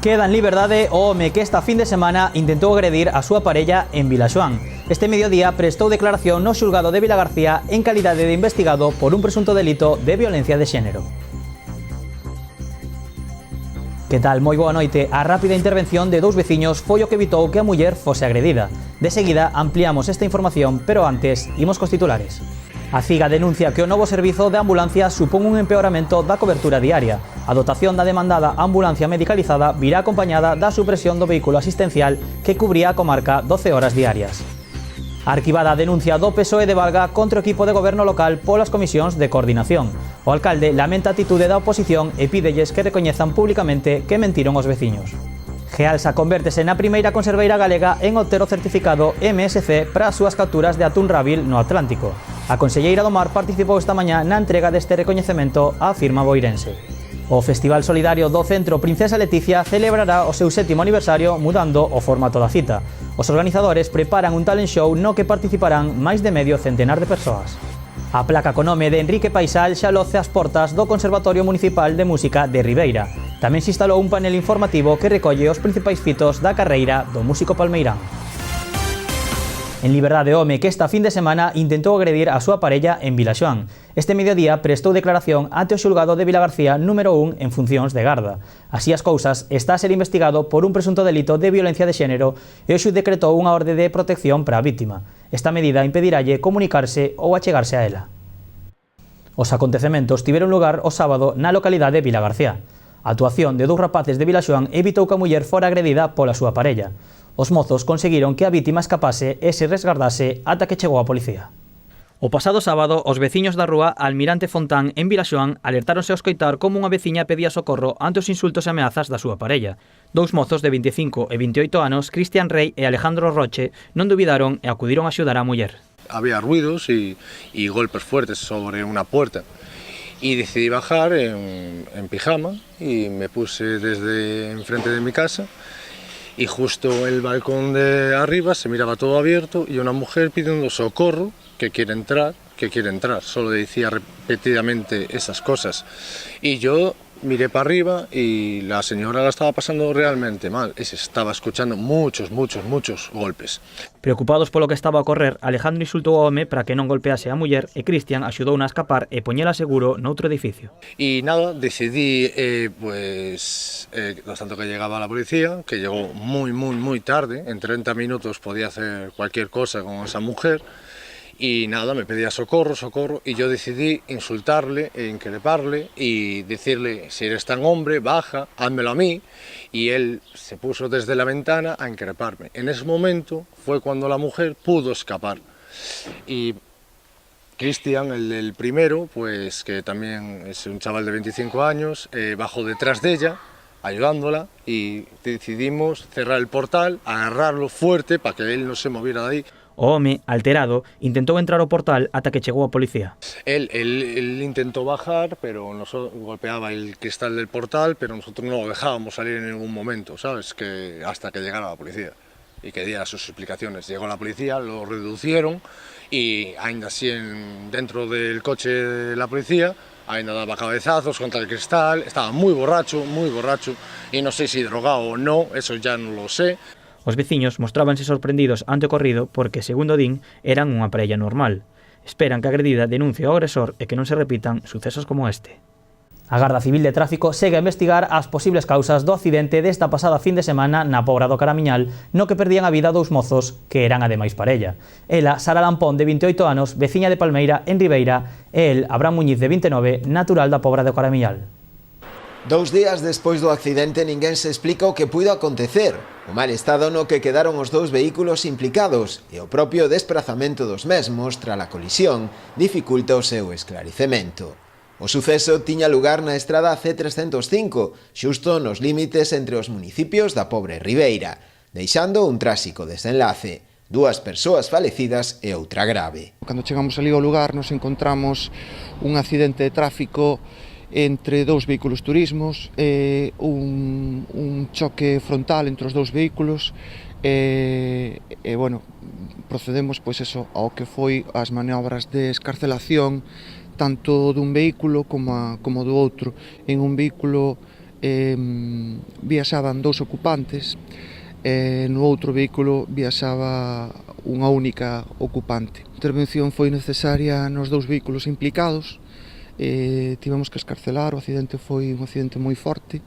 Queda en liberdade o home que esta fin de semana intentou agredir a súa parella en Vilaxoán. Este mediodía prestou declaración no xulgado de Vilagarcía en calidade de investigado por un presunto delito de violencia de xénero. Que tal? Moi boa noite. A rápida intervención de dous veciños foi o que evitou que a muller fose agredida. De seguida ampliamos esta información, pero antes imos cos titulares. A CIGA denuncia que o novo servizo de ambulancia supón un empeoramento da cobertura diaria. A dotación da demandada ambulancia medicalizada virá acompañada da supresión do vehículo asistencial que cubría a comarca 12 horas diarias. A arquivada denuncia do PSOE de Valga contra o equipo de goberno local polas comisións de coordinación. O alcalde lamenta a atitude da oposición e pídelles que recoñezan públicamente que mentiron os veciños. Gealsa convértese na primeira conserveira galega en obter o certificado MSC para as súas capturas de atún rabil no Atlántico. A conselleira do Mar participou esta mañá na entrega deste recoñecemento á firma boirense. O Festival Solidario do Centro Princesa Leticia celebrará o seu 7º aniversario mudando o formato da cita. Os organizadores preparan un talent show no que participarán máis de medio centenar de persoas. A placa co nome de Enrique Paisal xa loce as portas do Conservatorio Municipal de Música de Ribeira. Tamén se instalou un panel informativo que recolle os principais fitos da carreira do músico palmeirán. En liberdade o home que esta fin de semana intentou agredir a súa parella en Vilaxoán. Este mediodía prestou declaración ante o xulgado de Vilagarcía número 1 en funcións de garda. Así as cousas, está a ser investigado por un presunto delito de violencia de xénero e o xuíz decretou unha orde de protección para a vítima. Esta medida impediralle comunicarse ou achegarse a ela. Os acontecementos tiveron lugar o sábado na localidade de Vilagarcía. A actuación de dous rapaces de Vilaxoán evitou que a muller fora agredida pola súa parella. Os mozos conseguiron que a vítima escapase e se resgardase ata que chegou a policía. O pasado sábado, os veciños da rúa Almirante Fontán en Vilaxoán alertáronse ao escoitar como unha veciña pedía socorro ante os insultos e ameazas da súa parella. Dous mozos de 25 e 28 anos, Cristian Rey e Alejandro Roche, non dubidaron e acudiron a axudar a muller. Había ruidos y golpes fuertes sobre una puerta. Y decidí bajar en pijama y me puse desde enfrente de mi casa. Y justo el balcón de arriba se miraba todo abierto y una mujer pidiendo socorro, que quiere entrar, solo decía repetidamente esas cosas. Y yo miré para arriba y la señora la estaba pasando realmente mal, y se estaba escuchando muchos golpes. Preocupados polo que estaba a ocorrer, Alejandro insultou ao home para que non golpease a muller e Cristian axudouna a escapar e poñela seguro noutro edificio. Y nada, decidí, tanto que llegaba la policía, que llegó muy tarde, en 30 minutos podía hacer cualquier cosa con esa mujer, y nada, me pedía socorro, y yo decidí insultarle, increparle y decirle, si eres tan hombre, baja, házmelo a mí, y él se puso desde la ventana a increparme. En ese momento fue cuando la mujer pudo escapar. Y Cristian, el primero, pues que también es un chaval de 25 años, bajó detrás de ella, ayudándola, y decidimos cerrar el portal, agarrarlo fuerte para que él no se moviera de ahí. O home, alterado, intentou entrar ao portal ata que chegou a policía. Él intentó bajar, pero golpeaba el cristal del portal, pero nosotros no lo dejábamos salir en ningún momento, ¿sabes? Que hasta que llegara la policía y que diera sus explicaciones. Llegó la policía, lo reducieron y ainda así dentro del coche de la policía, ainda daba cabezazos contra el cristal, estaba muy borracho y no sé si drogado o no, eso ya no lo sé. Os veciños mostrábanse sorprendidos ante o ocorrido porque, segundo din, eran unha parella normal. Esperan que a agredida denuncie ao agresor e que non se repitan sucesos como este. A Garda Civil de Tráfico segue a investigar as posibles causas do accidente desta pasada fin de semana na Pobra do Caramiñal, no que perdían a vida dous mozos que eran ademais parella. Ela, Sara Lampón, de 28 anos, veciña de Palmeira, en Ribeira, e el, Abraham Muñiz, de 29, natural da Pobra do Caramiñal. 2 días despois do accidente ninguén se explica o que puido acontecer, o mal estado no que quedaron os dous vehículos implicados e o propio desprazamento dos mesmos tras a colisión dificulta o seu esclarecemento. O suceso tiña lugar na estrada C305, xusto nos límites entre os municipios da Pobre Ribeira, deixando un tráxico desenlace, 2 persoas falecidas e outra grave. Cando chegamos ali ao lugar nos encontramos un accidente de tráfico entre dous vehículos turismos, un choque frontal entre os dous vehículos e bueno, procedemos pois eso ao que foi as maniobras de escarcelación tanto dun vehículo como do outro. En un vehículo viaxaban 2 ocupantes, no outro vehículo viaxaba unha única ocupante. A intervención foi necesaria nos 2 vehículos implicados, tivemos que escarcelar, o accidente foi un accidente moi forte,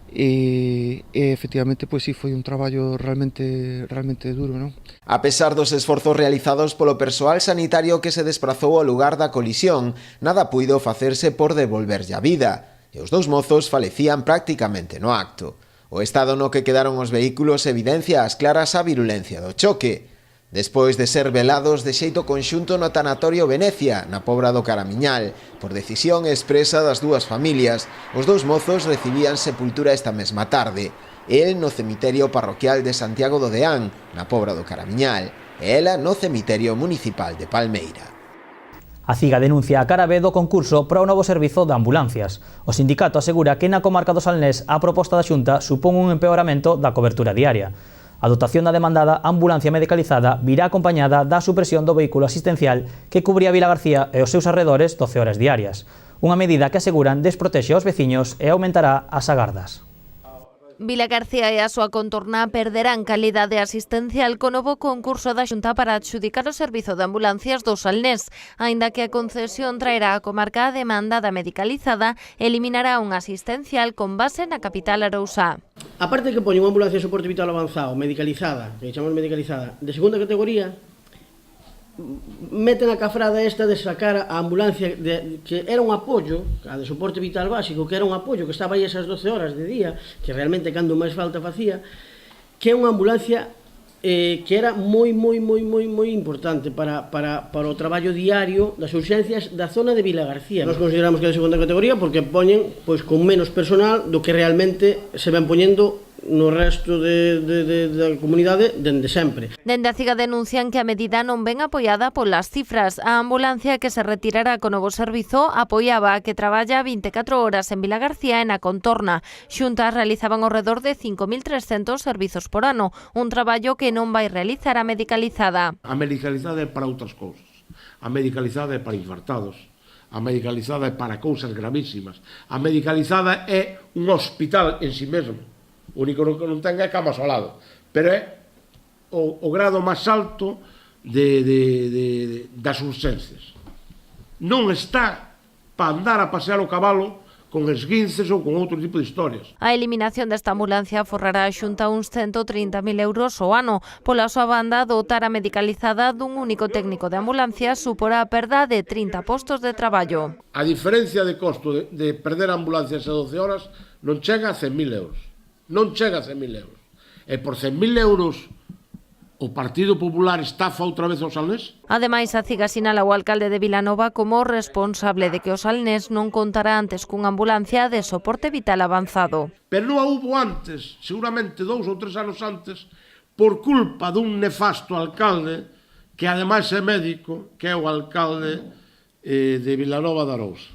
e efectivamente pois sí, foi un traballo realmente duro, non? A pesar dos esforzos realizados polo persoal sanitario que se desplazou ao lugar da colisión, nada puido facerse por devolverlle a vida, e os 2 mozos falecían prácticamente no acto. O estado no que quedaron os vehículos evidencia as claras a virulencia do choque. Despois de ser velados de xeito conxunto no tanatorio Venecia, na Pobra do Caramiñal, por decisión expresa das 2 familias, os 2 mozos recibían sepultura esta mesma tarde, el no cemiterio parroquial de Santiago do Deán, na Pobra do Caramiñal, e ela no cemiterio municipal de Palmeira. A CIGA denuncia a cara B do concurso para o novo servizo de ambulancias. O sindicato asegura que na comarca do Salnés a proposta da Xunta supón un empeoramento da cobertura diaria. A dotación da demandada ambulancia medicalizada virá acompañada da supresión do vehículo asistencial que cubría Vilagarcía e os seus arredores 12 horas diarias. Unha medida que aseguran desprotexe aos veciños e aumentará as agardas. Vilagarcía e a súa contorna perderán calidade asistencial co novo concurso da Xunta para adxudicar o servizo de ambulancias do Salnés, aínda que a concesión traerá a comarca a demanda da medicalizada e eliminará unha asistencial con base na capital arousá. A parte que poñen unha ambulancia de soporte vital avanzado, medicalizada, que chamamos medicalizada, de segunda categoría, meten a cafrada esta de sacar a ambulancia que era un apoio, a de soporte vital básico, que era un apoio que estaba aí esas 12 horas de día, que realmente cando máis falta facía, que é unha ambulancia que era moi importante para o traballo diario das urxencias da zona de Vilagarcía. Nos consideramos que é de segunda categoría porque poñen pois con menos personal do que realmente se ven poñendo no resto da comunidade dende sempre. Dende a CIGA denuncian que a medida non ven apoiada polas cifras. A ambulancia que se retirará co novo servizo apoiaba a que traballa 24 horas en Vilagarcía e na contorna. Xuntas realizaban ao redor de 5.300 servizos por ano, un traballo que non vai realizar a medicalizada. A medicalizada é para outras cousas. A medicalizada é para infartados. A medicalizada é para cousas gravísimas. A medicalizada é un hospital en si mesmo. O único que non ten é camas ao lado, pero é o grado máis alto das urxencias. Non está para andar a pasear o cabalo con esguinces ou con outro tipo de historias. A eliminación desta ambulancia forrará a Xunta uns 130.000 euros ao ano. Pola súa banda, dotar a medicalizada dun único técnico de ambulancia suporá a perda de 30 postos de traballo. A diferencia de costo de perder ambulancias a 12 horas non chega a 100.000 euros. Non chega a 100.000 euros. E por 100.000 euros o Partido Popular estafa outra vez ao Salnés? Ademais, a CIGA sinala o alcalde de Vilanova como responsable de que o Salnés non contará antes cunha ambulancia de soporte vital avanzado. Pero non a hubo antes, seguramente 2 ou 3 anos antes, por culpa dun nefasto alcalde, que ademais é médico, que é o alcalde de Vilanova de Arousa.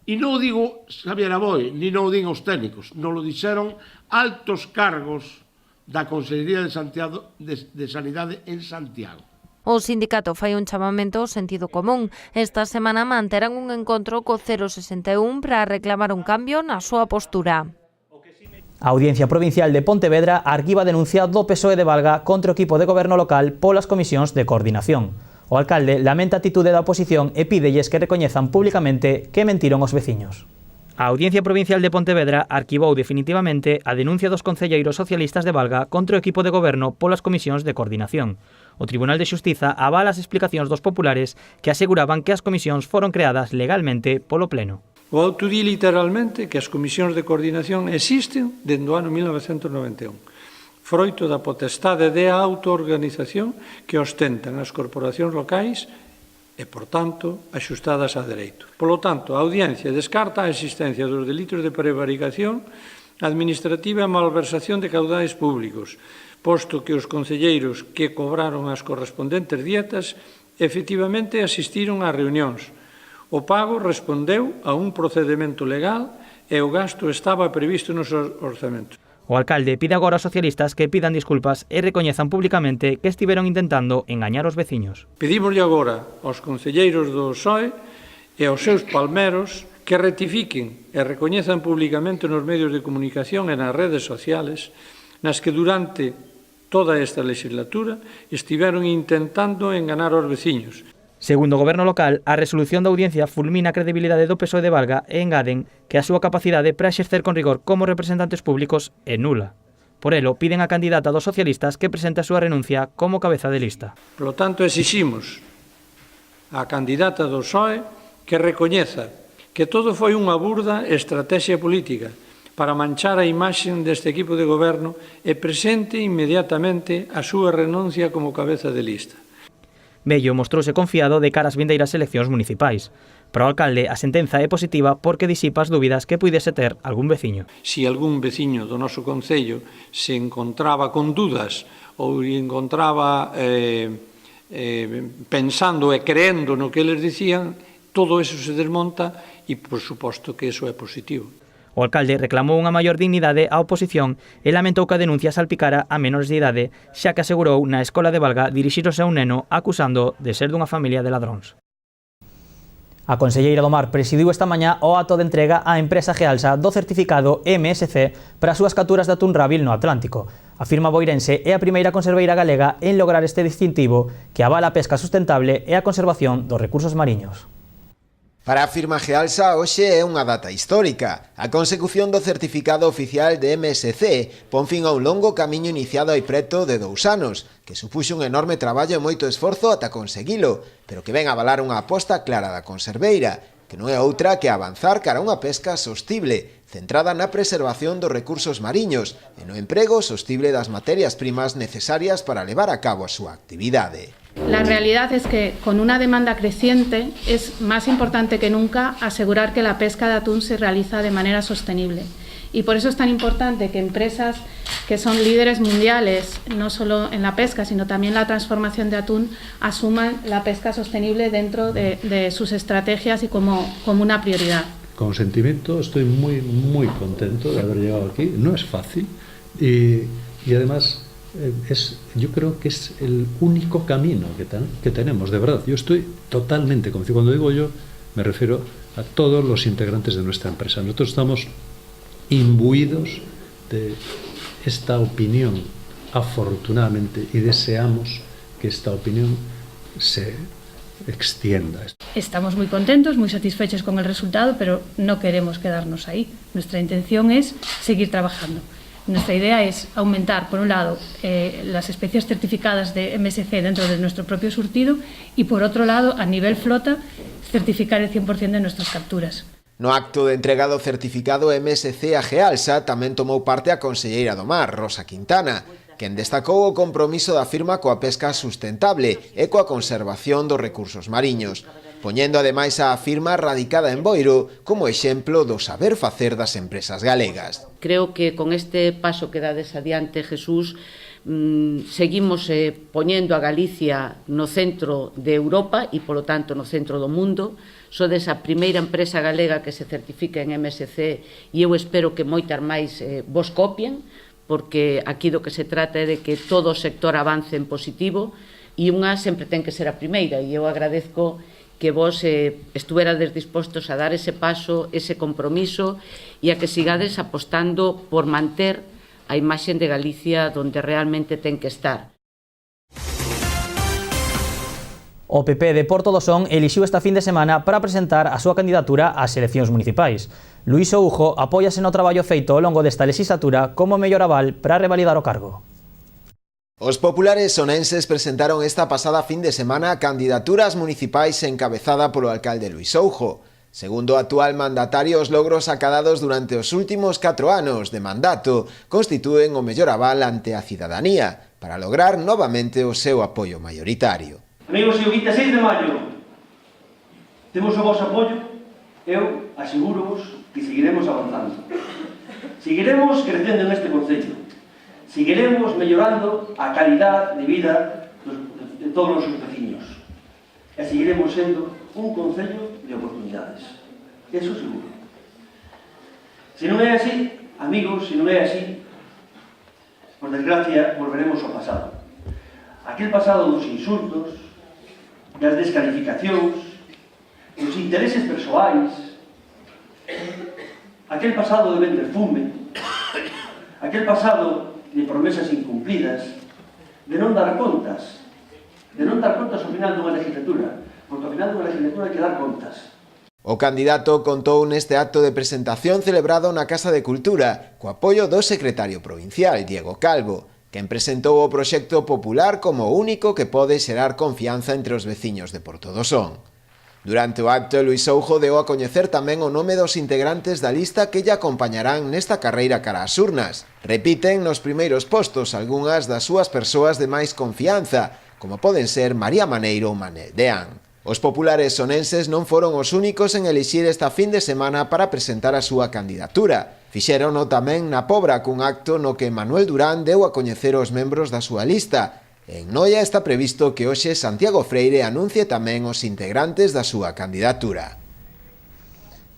E non o digo Xavier Aboi, ni non o digo os técnicos, non o dixeron altos cargos da Consellería de Sanidade en Santiago. O sindicato fai un chamamento ao sentido común. Esta semana manterán un encontro co 061 para reclamar un cambio na súa postura. A Audiencia Provincial de Pontevedra arquiva a denuncia do PSOE de Valga contra o equipo de goberno local polas comisións de coordinación. O alcalde lamenta a atitude da oposición e pídelles que recoñezan públicamente que mentiron os veciños. A Audiencia Provincial de Pontevedra arquivou definitivamente a denuncia dos concelleiros socialistas de Valga contra o equipo de goberno polas comisións de coordinación. O Tribunal de Xustiza avala as explicacións dos populares que aseguraban que as comisións foron creadas legalmente polo Pleno. O auto di literalmente que as comisións de coordinación existen dende o ano 1991. Froito da potestade de autoorganización que ostentan as corporacións locais e, por tanto, axustadas a dereito. Polo tanto, a Audiencia descarta a existencia dos delitos de prevaricación administrativa e malversación de caudais públicos, posto que os concelleiros que cobraron as correspondentes dietas efectivamente asistiron ás reunións. O pago respondeu a un procedimento legal e o gasto estaba previsto nos orzamentos. O alcalde pide agora aos socialistas que pidan disculpas e recoñezan públicamente que estiveron intentando engañar os veciños. Pedímoslle agora aos concelleiros do PSOE e aos seus palmeros que rectifiquen e recoñezan públicamente nos medios de comunicación e nas redes sociales nas que durante toda esta legislatura estiveron intentando enganar aos veciños. Segundo o Goberno local, a resolución da audiencia fulmina a credibilidade do PSOE de Valga e engaden que a súa capacidade para exercer con rigor como representantes públicos é nula. Por elo, piden a candidata dos socialistas que presente a súa renuncia como cabeza de lista. Por lo tanto, exiximos á candidata do PSOE que recoñeza que todo foi unha burda estrategia política para manchar a imaxe deste equipo de goberno e presente inmediatamente a súa renuncia como cabeza de lista. Bello mostrouse confiado de cara ás vindeiras eleccións municipais. Para o alcalde, a sentenza é positiva porque disipa as dúbidas que puidese ter algún veciño. Si algún veciño do noso concello se encontraba con dudas ou encontraba pensando e creendo no que eles dicían, todo eso se desmonta e, por suposto, que eso é positivo. O alcalde reclamou unha maior dignidade á oposición e lamentou que a denuncia salpicara a menores de idade, xa que asegurou na escola de Valga dirixirose a un neno acusando de ser dunha familia de ladróns. A conselleira do Mar presidiu esta mañá o acto de entrega á empresa Gealsa do certificado MSC para as súas capturas de atún rábil no Atlántico. A firma boirense é a primeira conserveira galega en lograr este distintivo que avala a pesca sustentable e a conservación dos recursos mariños. Para a firma Gealsa, hoxe é unha data histórica. A consecución do certificado oficial de MSC pon fin a un longo camiño iniciado hai preto de 2 anos, que supuxo un enorme traballo e moito esforzo ata conseguilo, pero que ven a avalar unha aposta clara da conserveira, que non é outra que avanzar cara a unha pesca sostible, centrada na preservación dos recursos mariños e no emprego sostible das materias primas necesarias para levar a cabo a súa actividade. La realidad es que con una demanda creciente es más importante que nunca asegurar que la pesca de atún se realiza de manera sostenible. Y por eso es tan importante que empresas que son líderes mundiales, no solo en la pesca, sino también la transformación de atún, asuman la pesca sostenible dentro de sus estrategias y como una prioridad. Con sentimiento estoy muy contento de haber llegado aquí. No es fácil y además yo creo que es el único camino que tenemos, de verdad. Yo estoy totalmente convencido. Cuando digo yo, me refiero a todos los integrantes de nuestra empresa. Nosotros estamos imbuidos de esta opinión, afortunadamente, y deseamos que esta opinión se extienda. Estamos muy contentos, muy satisfechos con el resultado, pero no queremos quedarnos ahí. Nuestra intención es seguir trabajando. Nuestra idea es aumentar, por un lado, las especies certificadas de MSC dentro de nuestro propio surtido y, por otro lado, a nivel flota, certificar el 100% de nuestras capturas. No acto de entrega do certificado MSC a Gealsa tamén tomou parte a conselleira do Mar, Rosa Quintana, quen destacou o compromiso da firma coa pesca sustentable e coa conservación dos recursos mariños, poñendo ademais a firma radicada en Boiro como exemplo do saber facer das empresas galegas. Creo que con este paso que dades adiante, Jesús, seguimos poñendo a Galicia no centro de Europa e, polo tanto, no centro do mundo. Sodes a primeira empresa galega que se certifica en MSC e eu espero que moitas máis vos copien, porque aquí do que se trata é de que todo o sector avance en positivo e unha sempre ten que ser a primeira, e eu agradezco que vos estuverades dispostos a dar ese paso, ese compromiso e a que sigades apostando por manter a imaxe de Galicia donde realmente ten que estar. O PP de Porto do Son elixiu esta fin de semana para presentar a súa candidatura ás eleccións municipais. Luís Oujo apóiase no traballo feito ao longo desta legislatura como mellor aval para revalidar o cargo. Os populares sonenses presentaron esta pasada fin de semana candidaturas municipais encabezada polo alcalde Luís Oujo. Segundo o actual mandatario, os logros acadados durante os últimos 4 anos de mandato constitúen o mellor aval ante a cidadanía para lograr novamente o seu apoio maioritario. Amigos, e o 26 de maio temos o vosso apoio, eu aseguro-vos que seguiremos avanzando. Seguiremos crecendo neste concello. Seguiremos mellorando a calidad de vida de todos os veciños. E seguiremos sendo un concello de oportunidades. Eso seguro. Se non é así, amigos, se non é así, por desgracia, volveremos ao pasado. Aquel pasado dos insultos, das descalificacións, dos intereses persoais, aquel pasado de vender fume, aquel pasado de promesas incumplidas, de non dar contas ao final dunha legislatura, porque ao final dunha legislatura hai que dar contas. O candidato contou neste acto de presentación celebrado na Casa de Cultura, co apoio do secretario provincial, Diego Calvo, quen presentou o proxecto popular como o único que pode xerar confianza entre os veciños de Portodosón. Durante o acto, Luís Soujo deu a coñecer tamén o nome dos integrantes da lista que lle acompañarán nesta carreira cara ás urnas. Repiten nos primeiros postos algunhas das súas persoas de máis confianza, como poden ser María Maneiro ou Manel Deán. Os populares sonenses non foron os únicos en elixir esta fin de semana para presentar a súa candidatura. Fixérono tamén na Pobra cun acto no que Manuel Durán deu a coñecer os membros da súa lista. En Noia está previsto que hoxe Santiago Freire anuncie tamén os integrantes da súa candidatura.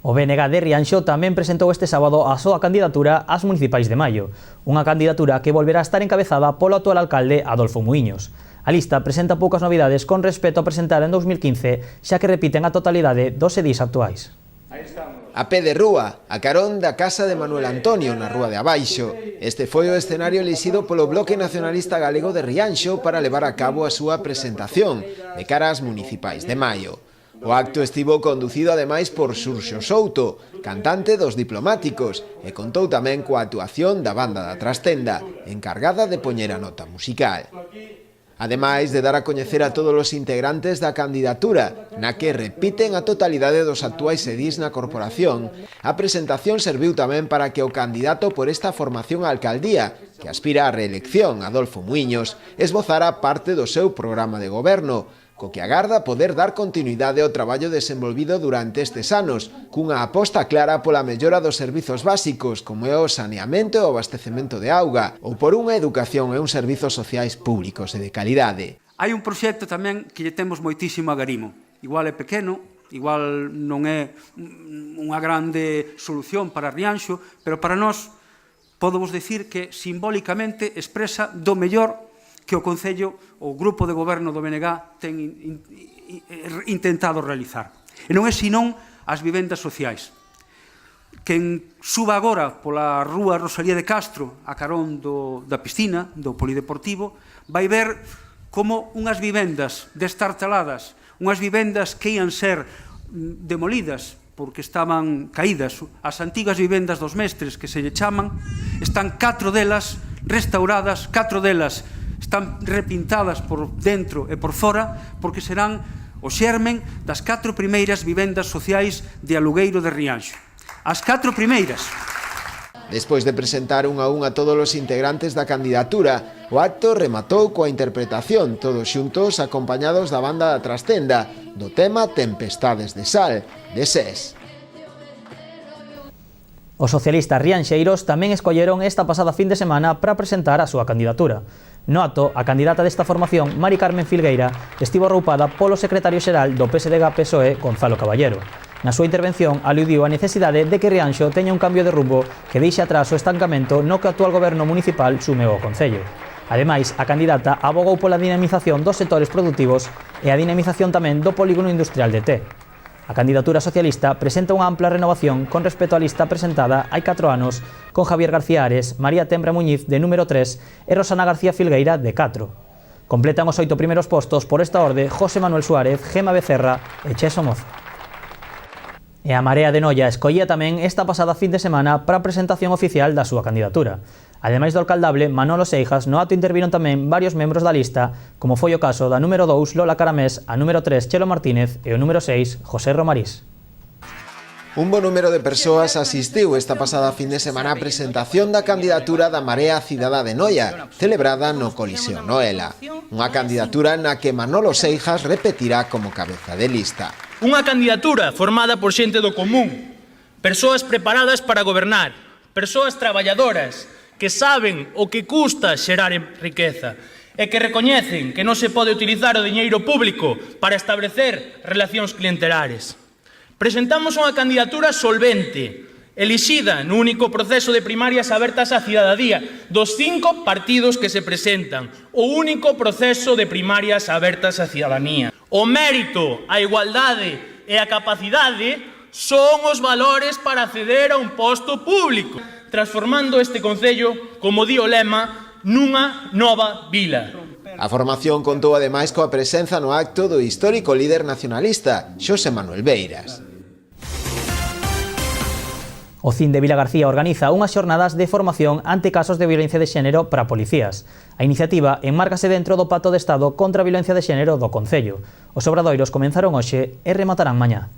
O BNG de Rianxo tamén presentou este sábado a súa candidatura ás municipais de maio, unha candidatura que volverá a estar encabezada polo actual alcalde Adolfo Muiños. A lista presenta poucas novidades con respecto a presentada en 2015, xa que repiten a totalidade dos edís actuais. A pé de rúa, a carón da casa de Manuel Antonio na Rúa de Abaixo. Este foi o escenario elixido polo Bloque Nacionalista Galego de Rianxo para levar a cabo a súa presentación de cara ás municipais de maio. O acto estivo conducido ademais por Xurxo Souto, cantante dos Diplomáticos, e contou tamén coa actuación da banda da Trastenda, encargada de poñer a nota musical. Ademais de dar a coñecer a todos os integrantes da candidatura, na que repiten a totalidade dos actuais edís na corporación, a presentación serviu tamén para que o candidato por esta formación á alcaldía, que aspira á reelección, Adolfo Muiños, esbozara parte do seu programa de goberno, co que agarda poder dar continuidade ao traballo desenvolvido durante estes anos, cunha aposta clara pola mellora dos servizos básicos, como é o saneamento e o abastecemento de auga, ou por unha educación e uns servizos sociais públicos e de calidade. Hai un proxecto tamén que lle temos moitísimo agarimo. Igual é pequeno, igual non é unha grande solución para Rianxo, pero para nós podemos dicir que simbólicamente expresa do mellor que o Concello, o Grupo de Goberno do BNG ten intentado realizar. E non é senón as vivendas sociais. Quen suba agora pola Rúa Rosalía de Castro a carón da piscina, do polideportivo, vai ver como unhas vivendas destartaladas, unhas vivendas que ian ser demolidas porque estaban caídas, as antigas vivendas dos mestres que se lle chaman, están 4 delas restauradas, 4 delas están repintadas por dentro e por fora, porque serán o xermen das 4 primeiras vivendas sociais de alugueiro de Rianxo. As 4 primeiras. Despois de presentar un a todos os integrantes da candidatura, o acto rematou coa interpretación, todos xuntos acompañados da banda da Trastenda, do tema Tempestades de Sal, de SES. Os socialistas rianxeiros tamén escolleron esta pasada fin de semana para presentar a súa candidatura. No acto, a candidata desta formación, Mari Carmen Filgueira, estivo arroupada polo secretario xeral do PSDG-PSOE, Gonzalo Caballero. Na súa intervención, aludiu a necesidade de que Rianxo teña un cambio de rumbo que deixe atrás o estancamento no que o actual goberno municipal sumeu ao Concello. Ademais, a candidata abogou pola dinamización dos sectores produtivos e a dinamización tamén do polígono industrial de Té. A candidatura socialista presenta unha ampla renovación con respecto á lista presentada hai 4 anos con Javier García Ares, María Tembra Muñiz de número 3 e Rosana García Filgueira de 4. Completan os 8 primeiros postos por esta orde José Manuel Suárez, Gema Becerra e Cheso Mozo. E a Marea de Noia escollía tamén esta pasada fin de semana para a presentación oficial da súa candidatura. Ademais do alcaldable Manolo Seijas, no acto interviron tamén varios membros da lista, como foi o caso da número 2 Lola Caramés, a número 3 Chelo Martínez e o número 6 José Romarís. Un bo número de persoas asistiu esta pasada fin de semana á presentación da candidatura da Marea Cidadá de Noia, celebrada no Coliseo Noela. Unha candidatura na que Manolo Seijas repetirá como cabeza de lista. Unha candidatura formada por xente do común, persoas preparadas para gobernar, persoas traballadoras, que saben o que custa xerar riqueza e que recoñecen que non se pode utilizar o diñeiro público para establecer relacións clientelares. Presentamos unha candidatura solvente, elixida no único proceso de primarias abertas á cidadía dos 5 partidos que se presentan, o único proceso de primarias abertas á cidadanía. O mérito, a igualdade e a capacidade son os valores para acceder a un posto público, transformando este concello, como di o lema, nunha nova vila. A formación contou ademais coa presenza no acto do histórico líder nacionalista, Xosé Manuel Beiras. O CIN de Vilagarcía organiza unhas xornadas de formación ante casos de violencia de xénero para policías. A iniciativa enmárcase dentro do Pacto de Estado contra a violencia de xénero do Concello. Os obradoiros comenzaron hoxe e rematarán mañá.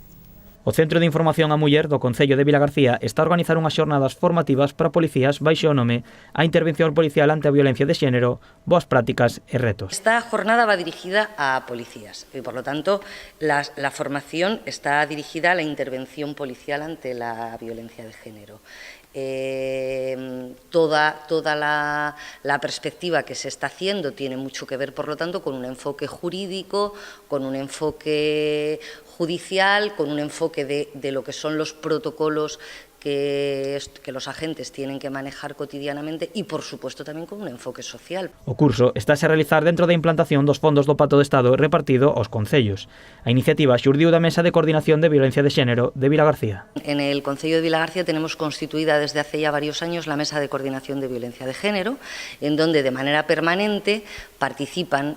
O Centro de Información á Muller do Concello de Vilagarcía está a organizar unhas xornadas formativas para policías baixo o nome a intervención policial ante a violencia de xénero, boas prácticas e retos. Esta jornada va dirigida a policías y, por lo tanto, la formación está dirigida a la intervención policial ante la violencia de género. Toda la perspectiva que se está haciendo tiene mucho que ver, por lo tanto, con un enfoque jurídico, con un enfoque judicial, con un enfoque de lo que son los protocolos que los agentes tienen que manejar cotidianamente y, por supuesto, tamén con un enfoque social. O curso estáse a realizar dentro da implantación dos fondos do Pacto de Estado repartido aos concellos. A iniciativa xurdiu da Mesa de Coordinación de Violencia de Xénero de Vilagarcía. En el Concello de Vilagarcía tenemos constituida desde hace ya varios años la Mesa de Coordinación de Violencia de Género, en donde de manera permanente participan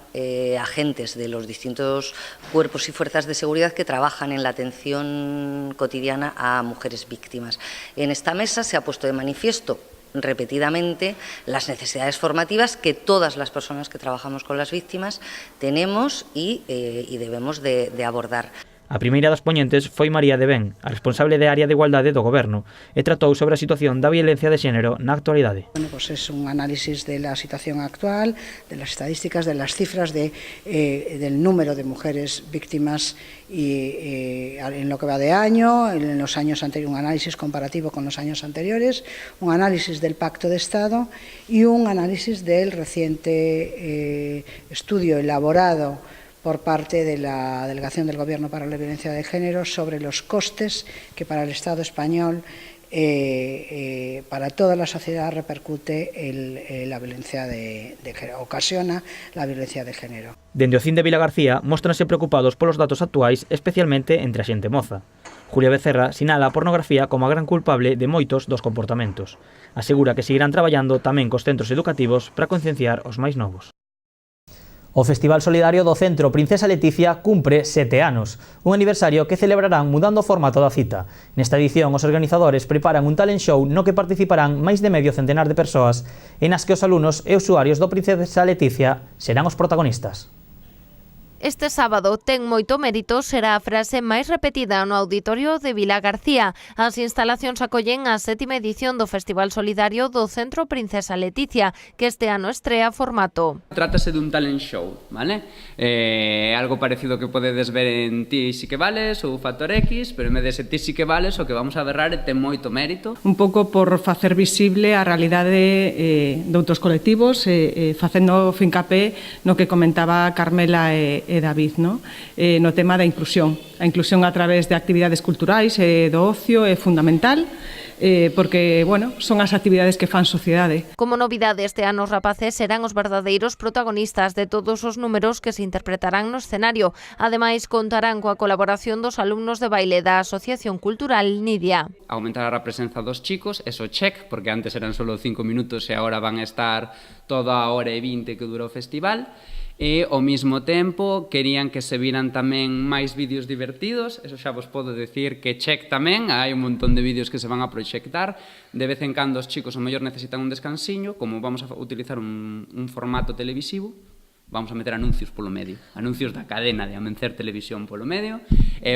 agentes de los distintos cuerpos y fuerzas de seguridad que trabajan en la atención cotidiana a mujeres víctimas. En esta mesa se ha puesto de manifiesto repetidamente las necesidades formativas que todas las personas que trabajamos con las víctimas tenemos y debemos de abordar. A primeira das poñentes foi María de Ben, a responsable de área de igualdade do Goberno, e tratou sobre a situación da violencia de xénero na actualidade. Bueno, pues es un análisis de la situación actual, de las estadísticas, de las cifras del número de mujeres víctimas en lo que va de año, en los años anteriores, un análisis comparativo con los años anteriores, un análisis del Pacto de Estado y un análisis del reciente estudio elaborado por parte de la Delegación del Gobierno para la Violencia de Género sobre los costes que para el Estado español, para toda la sociedad repercute la violencia de género, ocasiona la violencia de género. Dende o CIN de Vilagarcía móstranse preocupados polos datos actuais, especialmente entre a xente moza. Julia Becerra sinala a pornografía como a gran culpable de moitos dos comportamentos. Asegura que seguirán traballando tamén cos centros educativos para concienciar os máis novos. O Festival Solidario do Centro Princesa Leticia cumpre 7 anos, un aniversario que celebrarán mudando o formato da cita. Nesta edición, os organizadores preparan un talent show no que participarán máis de medio centenar de persoas e nas que os alumnos e usuarios do Princesa Leticia serán os protagonistas. Este sábado ten moito mérito será a frase máis repetida no auditorio de Vilagarcía. As instalacións acollen a 7ª edición do Festival Solidario do Centro Princesa Leticia, que este ano estrea formato. Trátase dun talent show, vale? Algo parecido que podedes ver en Ti si que vales ou Factor X, pero en vez de ser Ti si que vales, o que vamos a berrar ten moito mérito. Un pouco por facer visible a realidade de outros colectivos, facendo fincapé no que comentaba Carmela e David, no tema da inclusión. A inclusión a través de actividades culturais e do ocio é fundamental, porque, bueno, son as actividades que fan sociedade. Como novidade este ano os rapaces serán os verdadeiros protagonistas de todos os números que se interpretarán no escenario. Ademais, contarán coa colaboración dos alumnos de baile da Asociación Cultural Nidia. Aumentar a presenza dos chicos, eso check, porque antes eran solo 5 minutos e agora van a estar toda a hora e 20 que dura o festival. E, ao mesmo tempo, querían que se viran tamén máis vídeos divertidos, eso xa vos podo decir que check tamén, hai un montón de vídeos que se van a proxectar, de vez en cando os chicos o mellor necesitan un descansiño, como vamos a utilizar un formato televisivo, vamos a meter anuncios polo medio, anuncios da cadena de Amencer Televisión polo medio,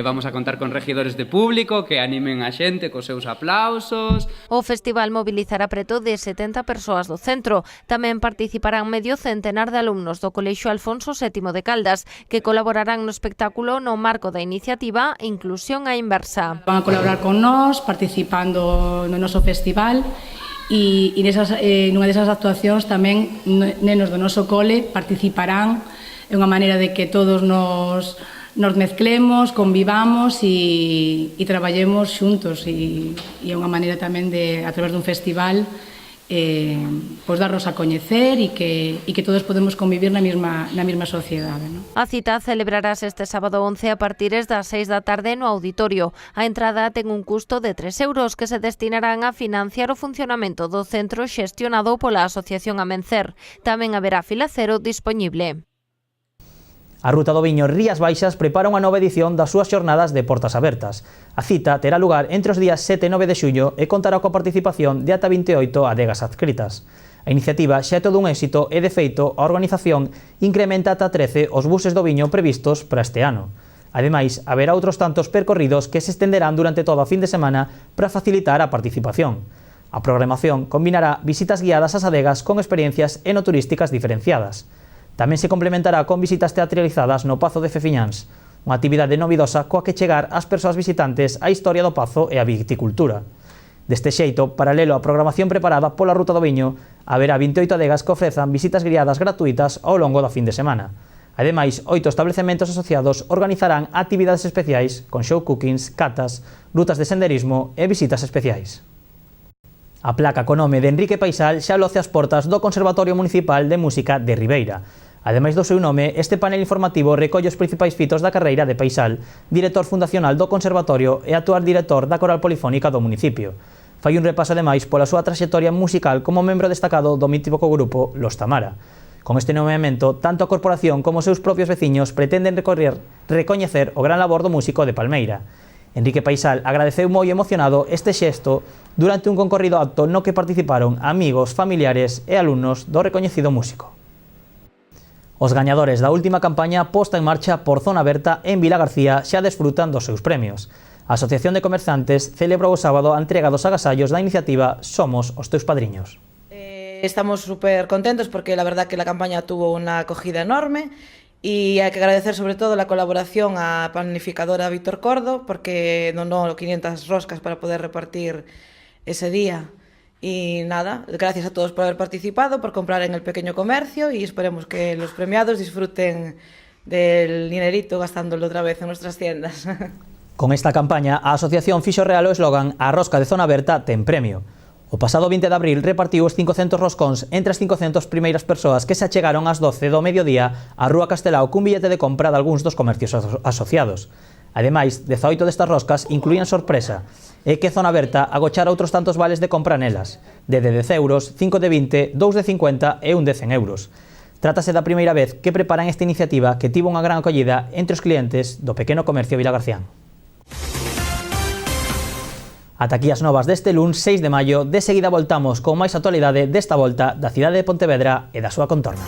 vamos a contar con regidores de público que animen a xente cos seus aplausos. O festival mobilizará preto de 70 persoas do centro. Tamén participarán medio centenar de alumnos do Colexio Alfonso VII de Caldas, que colaborarán no espectáculo no marco da iniciativa Inclusión á Inversa. Van a colaborar con nós, participando no noso festival, e nunha desas actuacións tamén nenos do noso cole participarán. É unha maneira de que todos nos mezclemos, convivamos e traballemos xuntos, e é unha maneira tamén de, a través dun festival, pois darnos a coñecer e que todos podemos convivir na mesma sociedade. Non? A cita celebrarás este sábado 11 a partir das 6 da tarde no auditorio. A entrada ten un custo de 3 euros que se destinarán a financiar o funcionamento do centro xestionado pola Asociación Amencer. Tamén haberá fila cero dispoñible. A Ruta do Viño Rías Baixas prepara unha nova edición das súas xornadas de portas abertas. A cita terá lugar entre os días 7 e 9 de xullo e contará coa participación de ata 28 adegas adscritas. A iniciativa xa é todo un éxito e, de feito, a organización incrementa ata 13 os buses do viño previstos para este ano. Ademais, haberá outros tantos percorridos que se estenderán durante todo o fin de semana para facilitar a participación. A programación combinará visitas guiadas ás adegas con experiencias enoturísticas diferenciadas. Tamén se complementará con visitas teatralizadas no Pazo de Fefiñáns, unha actividade novidosa coa que chegar ás persoas visitantes a historia do Pazo e a viticultura. Deste xeito, paralelo á programación preparada pola Ruta do Viño, haberá 28 adegas que ofrezan visitas guiadas gratuitas ao longo da fin de semana. Ademais, 8 establecementos asociados organizarán actividades especiais con show cookings, catas, rutas de senderismo e visitas especiais. A placa co nome de Enrique Paisal xa loce as portas do Conservatorio Municipal de Música de Ribeira. Ademais do seu nome, este panel informativo recolle os principais fitos da carreira de Paisal, director fundacional do Conservatorio e actual director da Coral Polifónica do municipio. Fai un repaso ademais pola súa traxectoria musical como membro destacado do mítico grupo Los Tamara. Con este nomeamento, tanto a corporación como os seus propios veciños pretenden recoñecer o gran labor do músico de Palmeira. Enrique Paisal agradeceu moi emocionado este xesto durante un concorrido acto no que participaron amigos, familiares e alumnos do recoñecido músico. Os gañadores da última campaña posta en marcha por Zona Aberta en Vilagarcía xa desfrutan dos seus premios. A Asociación de Comerciantes celebrou o sábado a entrega dos agasallos da iniciativa Somos os teus padriños. Estamos súper contentos porque la verdad que la campaña tuvo una acogida enorme y hay que agradecer sobre todo la colaboración a panificadora Víctor Cordo porque donó 500 roscas para poder repartir ese día. Y nada, gracias a todos por haber participado, por comprar en el pequeño comercio y esperemos que los premiados disfruten del dinerito gastándolo otra vez en nuestras tiendas. Con esta campaña, a asociación fixo real o eslogan A rosca de Zona Aberta ten premio. O pasado 20 de abril repartiu os 500 roscóns entre as 500 primeiras persoas que se achegaron ás 12 do mediodía á Rúa Castelao cun billete de compra de algúns dos comercios asociados. Ademais, 18 destas roscas incluían sorpresa, e que Zona Aberta agochara outros tantos vales de compra nelas, de 10 euros, 5 de 20, 2 de 50 e un de 100 euros. Trátase da primeira vez que preparan esta iniciativa que tivo unha gran acollida entre os clientes do pequeno comercio vilagarcián. Ata aquí as novas deste luns 6 de maio, de seguida voltamos con máis actualidade desta volta da cidade de Pontevedra e da súa contorna.